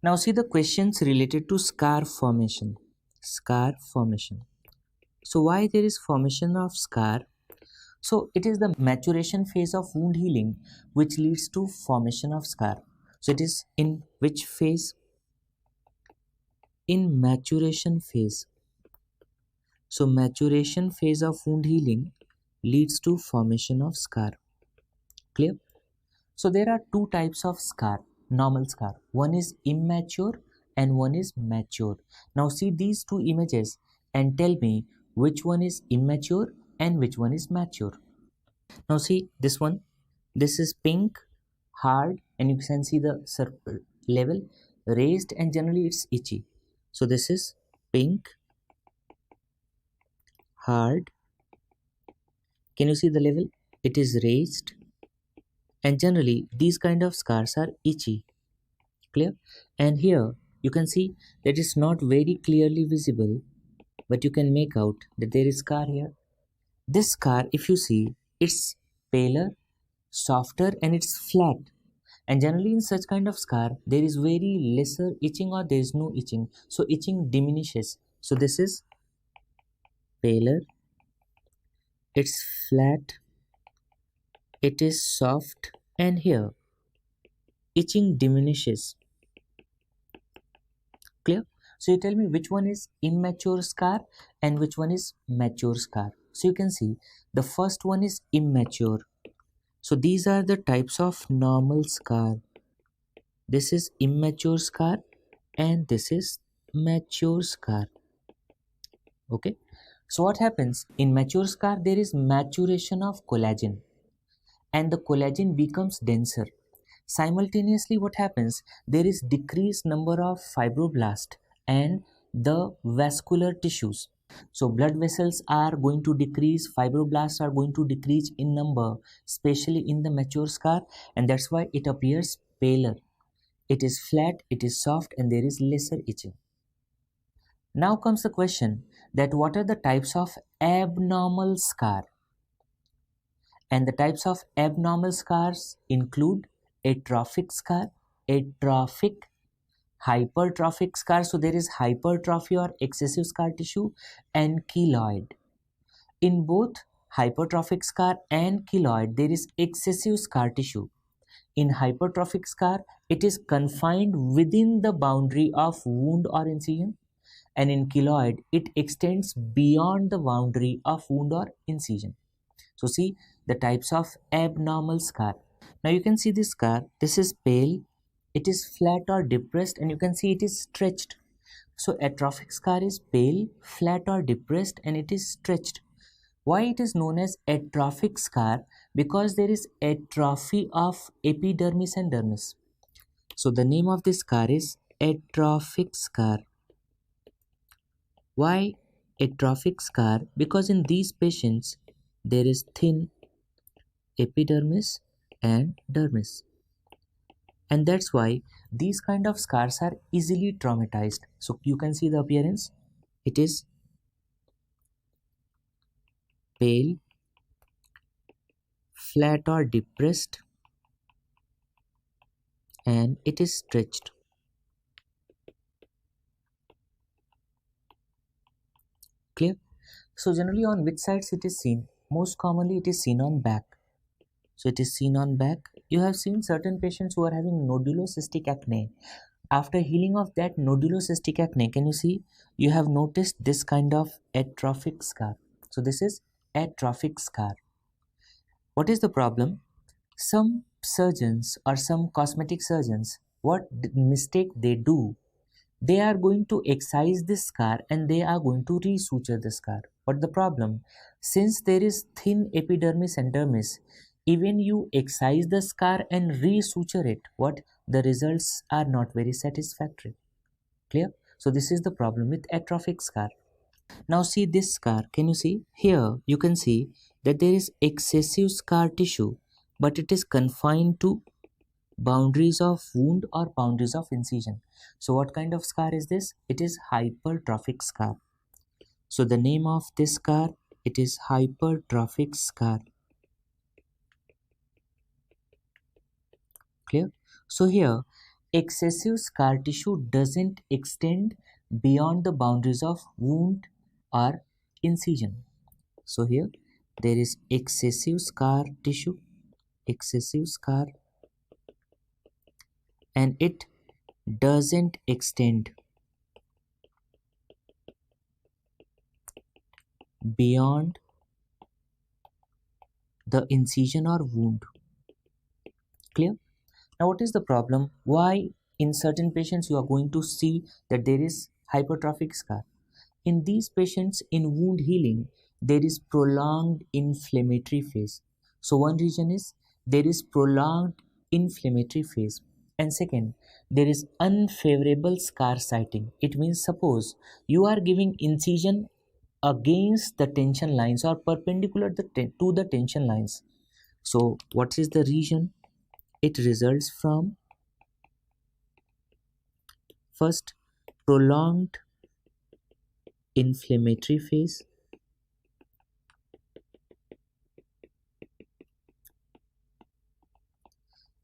Now see the questions related to scar formation. Scar formation. So why there is formation of scar? So it is the maturation phase of wound healing which leads to formation of scar. So it is in which phase? In maturation phase. So maturation phase of wound healing leads to formation of scar. Clear? So there are two types of scar, normal scar. One is immature and one is mature. Now see these two images and tell me which one is immature and which one is mature. Now see this one. This is pink, hard, and you can see the level raised, and generally it's itchy. So this is pink, hard. Can you see the level? It is raised, and generally these kind of scars are itchy. Clear? And here you can see that it's not very clearly visible, but you can make out that there is scar here. This scar, if you see, it's paler, softer, and it's flat. And generally in such kind of scar there is very lesser itching or there is no itching, so itching diminishes. So this is paler, it's flat, it is soft, and here itching diminishes. Clear? So you tell me which one is immature scar and which one is mature scar. So you can see the first one is immature. So these are the types of normal scar. This is immature scar and this is mature scar. Okay. So what happens in mature scar? There is maturation of collagen and the collagen becomes denser. Simultaneously what happens? There is decreased number of fibroblast and the vascular tissues. So blood vessels are going to decrease, fibroblasts are going to decrease in number, especially in the mature scar, and that's why it appears paler. It is flat, it is soft, and there is lesser itching. Now comes the question that what are the types of abnormal scar? And the types of abnormal scars include atrophic scar, hypertrophic scar. So there is hypertrophy or excessive scar tissue, and keloid. In both hypertrophic scar and keloid, there is excessive scar tissue. In hypertrophic scar, it is confined within the boundary of wound or incision, and in keloid, it extends beyond the boundary of wound or incision. So see the types of abnormal scar. Now you can see this scar. This is pale, it is flat or depressed, and you can see it is stretched. So atrophic scar is pale, flat or depressed, and it is stretched. Why it is known as atrophic scar? Because there is atrophy of epidermis and dermis. So the name of this scar is atrophic scar. Why atrophic scar? Because in these patients there is thin epidermis and dermis, and that's why these kind of scars are easily traumatized. So you can see the appearance. It is pale, flat or depressed, and it is stretched. Clear? So generally on which sides it is seen? Most commonly it is seen on back. So it is seen on back. You have seen certain patients who are having nodulocystic acne. After healing of that nodulocystic acne, can you see? You have noticed this kind of atrophic scar. So this is atrophic scar. What is the problem? Some surgeons or some cosmetic surgeons, what mistake they do? They are going to excise this scar and they are going to resuture the scar. But the problem, since there is thin epidermis and dermis, even you excise the scar and resuture it, what? The results are not very satisfactory. Clear? So this is the problem with atrophic scar. Now see this scar. Can you see? Here you can see that there is excessive scar tissue, but it is confined to boundaries of wound or boundaries of incision. So what kind of scar is this? It is hypertrophic scar. So the name of this scar, it is hypertrophic scar. Clear? So here excessive scar tissue doesn't extend beyond the boundaries of wound or incision. So here there is excessive scar tissue, excessive scar, and it doesn't extend beyond the incision or wound. Clear? Now, what is the problem? Why in certain patients you are going to see that there is hypertrophic scar? In these patients in wound healing, there is prolonged inflammatory phase. So one reason is there is prolonged inflammatory phase. And second, there is unfavorable scar siting. It means suppose you are giving incision against the tension lines or perpendicular to the tension lines. So what is the reason? It results from first prolonged inflammatory phase,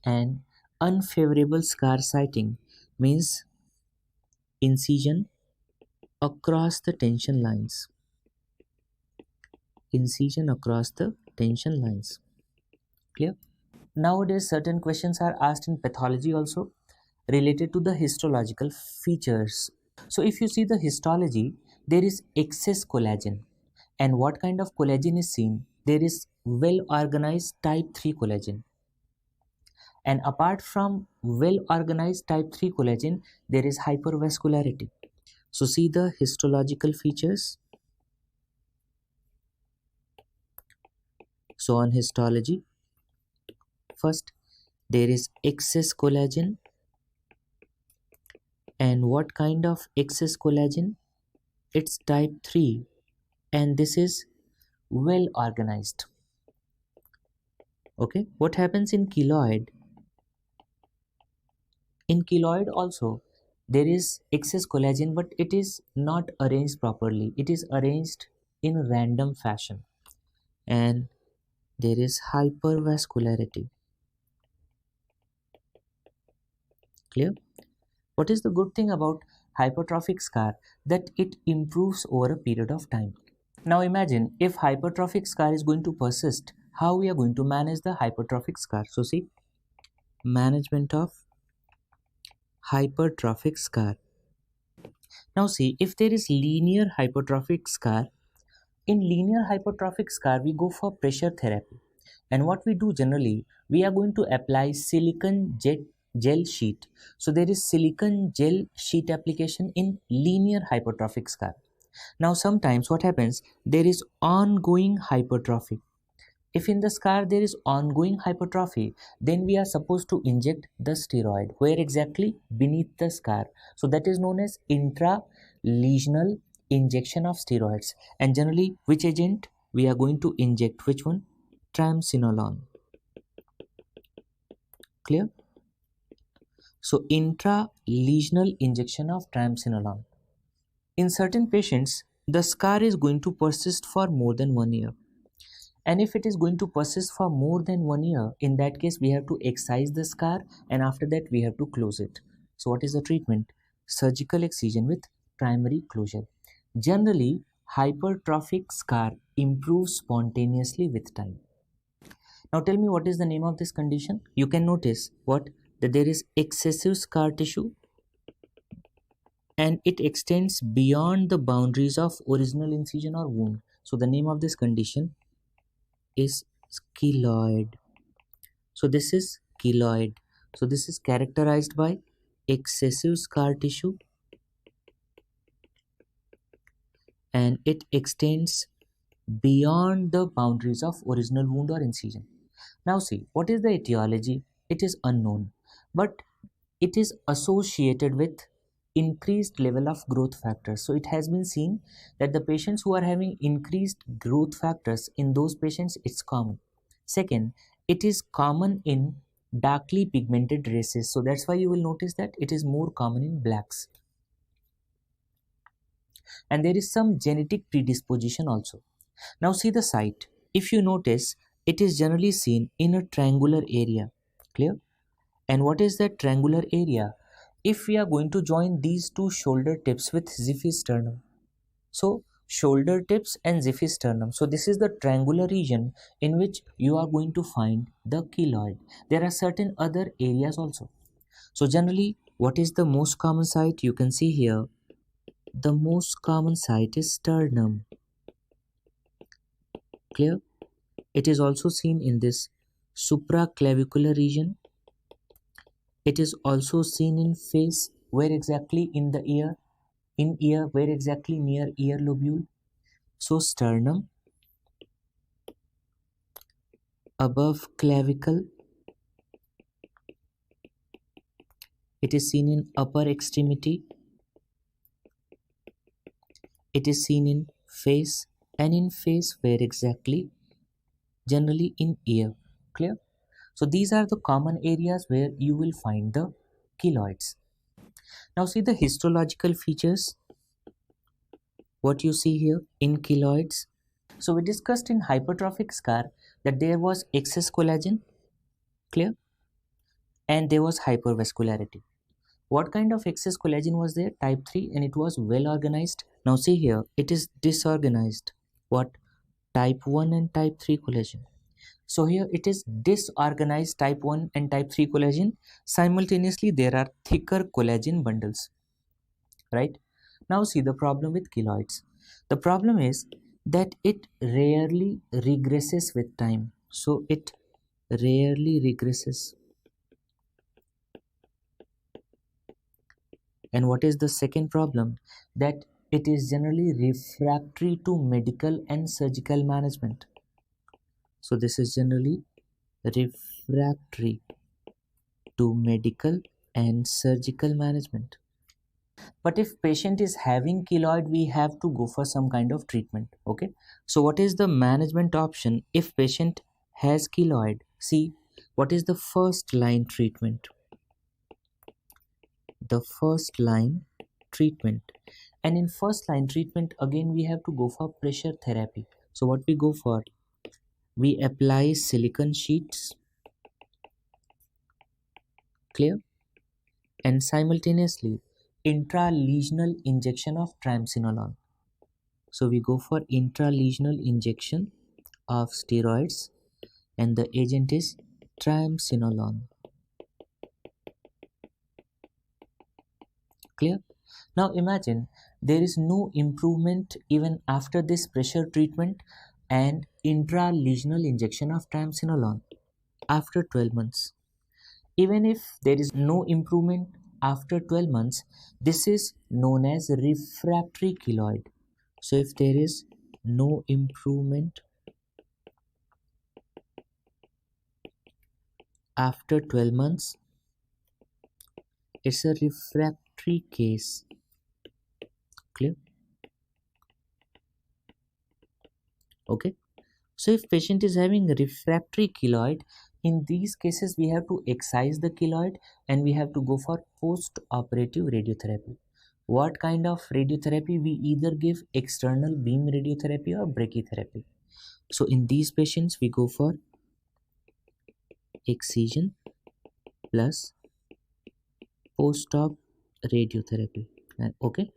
and unfavorable scar siting means incision across the tension lines, incision across the tension lines. Clear? Nowadays certain questions are asked in pathology also related to the histological features. So if you see the histology, there is excess collagen. And what kind of collagen is seen? There is well organized type 3 collagen. And apart from well organized type 3 collagen, there is hypervascularity. So see the histological features. So on histology, first there is excess collagen. And what kind of excess collagen? It's type 3, and this is well organized. Okay, what happens in keloid? In keloid also there is excess collagen, but it is not arranged properly. It is arranged in random fashion, and there is hypervascularity. Clear? What is the good thing about hypertrophic scar? That it improves over a period of time. Now imagine if hypertrophic scar is going to persist, how we are going to manage the hypertrophic scar. So see, management of hypertrophic scar. Now see, if there is linear hypertrophic scar, in linear hypertrophic scar we go for pressure therapy. And what we do generally, we are going to apply silicon gel sheet. So there is silicon gel sheet application in linear hypertrophic scar. Now sometimes what happens, there is ongoing hypertrophy. If in the scar there is ongoing hypertrophy, then we are supposed to inject the steroid. Where exactly? Beneath the scar. So that is known as intralesional injection of steroids. And generally, which agent we are going to inject? Which one? Triamcinolone. Clear? So intralesional injection of triamcinolone. In certain patients, the scar is going to persist for more than 1 year. And if it is going to persist for more than 1 year, in that case we have to excise the scar, and after that we have to close it. So what is the treatment? Surgical excision with primary closure. Generally, hypertrophic scar improves spontaneously with time. Now tell me, what is the name of this condition? You can notice what? That there is excessive scar tissue and it extends beyond the boundaries of original incision or wound. So the name of this condition is keloid. So this is keloid. So this is characterized by excessive scar tissue and it extends beyond the boundaries of original wound or incision. Now see, what is the etiology? It is unknown, but it is associated with increased level of growth factors. So it has been seen that the patients who are having increased growth factors, in those patients it's common. Second, it is common in darkly pigmented races. So that's why you will notice that it is more common in blacks. And there is some genetic predisposition also. Now see the site. If you notice, it is generally seen in a triangular area. Clear? And what is that triangular area? If we are going to join these two shoulder tips with xiphisternum, so shoulder tips and xiphisternum, so this is the triangular region in which you are going to find the keloid. There are certain other areas also. So generally, what is the most common site? You can see here, the most common site is sternum. Clear? It is also seen in this supraclavicular region. It is also seen in face. Where exactly? In the ear. In ear, where exactly? Near ear lobule. So sternum, above clavicle. It is seen in upper extremity. It is seen in face. And in face, where exactly? Generally in ear. Clear? So these are the common areas where you will find the keloids. Now see the histological features. What you see here in keloids. So we discussed in hypertrophic scar that there was excess collagen. Clear? And there was hypervascularity. What kind of excess collagen was there? Type 3, and it was well organized. Now see here, it is disorganized. What? Type 1 and type 3 collagen. So here it is disorganized type 1 and type 3 collagen. Simultaneously, there are thicker collagen bundles. Right? Now see the problem with keloids. The problem is that it rarely regresses with time. So it rarely regresses. And what is the second problem? That it is generally refractory to medical and surgical management. So this is generally refractory to medical and surgical management. But if patient is having keloid, we have to go for some kind of treatment. Okay. So what is the management option if patient has keloid? See, what is the first line treatment? The first line treatment. And in first line treatment, again, we have to go for pressure therapy. So what we go for? We apply silicone sheets. Clear? And simultaneously, intralesional injection of triamcinolone. So we go for intralesional injection of steroids, and the agent is triamcinolone. Clear? Now imagine there is no improvement even after this pressure treatment and intralesional injection of triamcinolone after 12 months. Even if there is no improvement after 12 months, this is known as refractory keloid. So if there is no improvement after 12 months, it's a refractory case. Clear? Okay. So if patient is having refractory keloid, in these cases we have to excise the keloid and we have to go for post-operative radiotherapy. What kind of radiotherapy? We either give external beam radiotherapy or brachytherapy. So in these patients we go for excision plus post-op radiotherapy. Okay.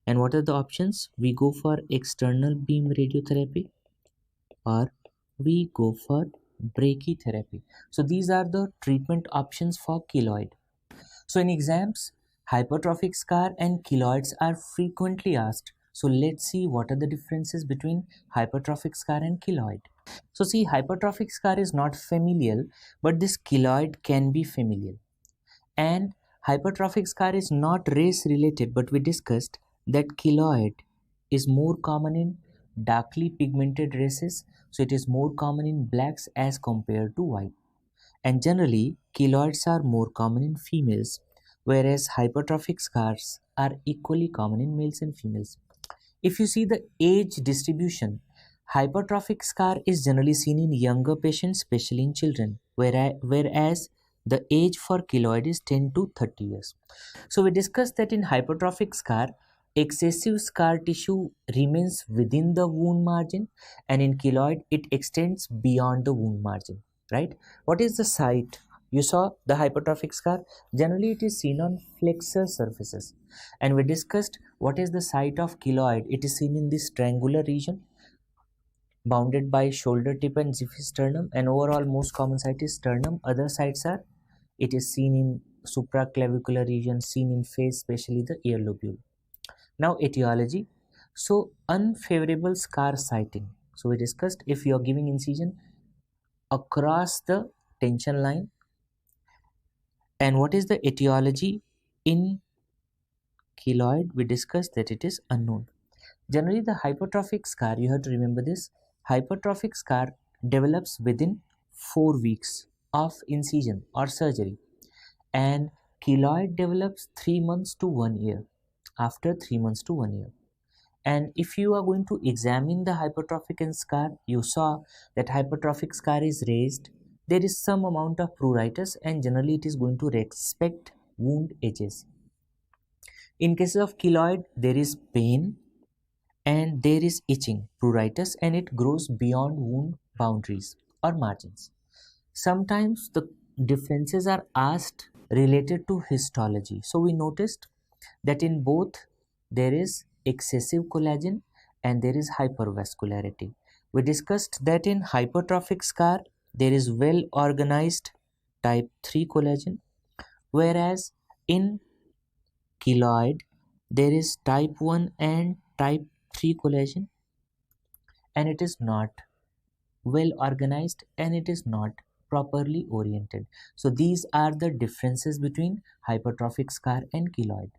And what are the options? We go for external beam radiotherapy or we go for brachytherapy. So these are the treatment options for keloid. So in exams, hypertrophic scar and keloids are frequently asked. So let's see what are the differences between hypertrophic scar and keloid. So see, hypertrophic scar is not familial, but this keloid can be familial. And hypertrophic scar is not race related, but we discussed that keloid is more common in darkly pigmented races, so it is more common in blacks as compared to white. And generally, keloids are more common in females, whereas hypertrophic scars are equally common in males and females. If you see the age distribution, hypertrophic scar is generally seen in younger patients, especially in children, whereas the age for keloid is 10 to 30 years. So we discussed that in hypertrophic scar, excessive scar tissue remains within the wound margin, and in keloid, it extends beyond the wound margin, right? What is the site? You saw the hypertrophic scar. Generally, it is seen on flexor surfaces. And we discussed what is the site of keloid. It is seen in this triangular region bounded by shoulder tip and xiphisternum, and overall most common site is sternum. Other sites are, it is seen in supraclavicular region, seen in face, especially the ear lobule. Now etiology. So unfavorable scar siting. So we discussed if you are giving incision across the tension line, and what is the etiology in keloid, we discussed that it is unknown. Generally the hypertrophic scar, you have to remember this, hypertrophic scar develops within 4 weeks of incision or surgery, and keloid develops 3 months to 1 year, after 3 months to 1 year. And if you are going to examine the hypertrophic scar, you saw that hypertrophic scar is raised, there is some amount of pruritus, and generally it is going to respect wound edges. In cases of keloid, there is pain and there is itching, pruritus, and it grows beyond wound boundaries or margins. Sometimes the differences are asked related to histology. So we noticed that in both there is excessive collagen and there is hypervascularity. We discussed that in hypertrophic scar there is well organized type 3 collagen, whereas in keloid there is type 1 and type 3 collagen, and it is not well organized and it is not properly oriented. So these are the differences between hypertrophic scar and keloid.